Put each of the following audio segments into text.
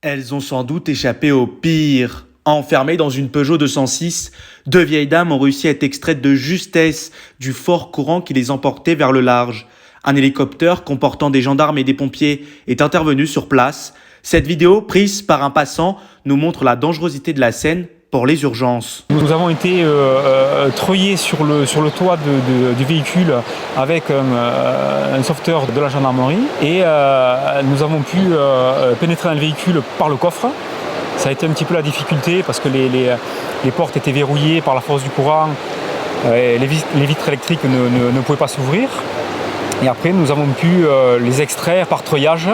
Elles ont sans doute échappé au pire. Enfermées dans une Peugeot 206, deux vieilles dames ont réussi à être extraites de justesse du fort courant qui les emportait vers le large. Un hélicoptère comportant des gendarmes et des pompiers est intervenu sur place. Cette vidéo, prise par un passant, nous montre la dangerosité de la scène pour les urgences. Nous avons été treuillés sur le toit du véhicule avec un sauveteur de la gendarmerie et nous avons pu pénétrer dans le véhicule par le coffre. Ça a été un petit peu la difficulté parce que les portes étaient verrouillées par la force du courant, les vitres électriques ne pouvaient pas s'ouvrir. Et après, nous avons pu les extraire par treuillage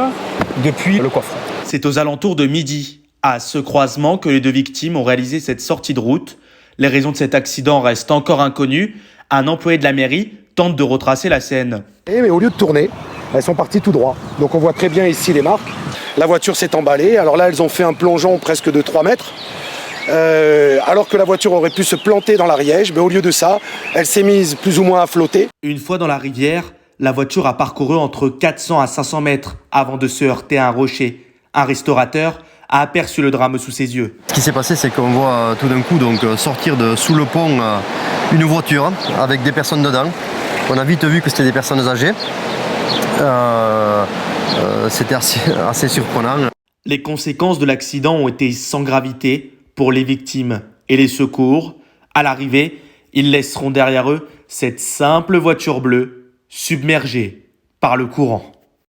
depuis le coffre. C'est aux alentours de midi, à ce croisement, que les deux victimes ont réalisé cette sortie de route. Les raisons de cet accident restent encore inconnues. Un employé de la mairie tente de retracer la scène. Mais au lieu de tourner, elles sont parties tout droit. Donc on voit très bien ici les marques. La voiture s'est emballée. Alors là, elles ont fait un plongeon presque de 3 mètres. Alors que la voiture aurait pu se planter dans l'Ariège, mais au lieu de ça, elle s'est mise plus ou moins à flotter. Une fois dans la rivière, la voiture a parcouru entre 400 à 500 mètres avant de se heurter à un rocher. Un restaurateur a aperçu le drame sous ses yeux. Ce qui s'est passé, c'est qu'on voit tout d'un coup sortir de sous le pont une voiture avec des personnes dedans. On a vite vu que c'était des personnes âgées. C'était assez surprenant. Les conséquences de l'accident ont été sans gravité pour les victimes et les secours. À l'arrivée, ils laisseront derrière eux cette simple voiture bleue submergée par le courant.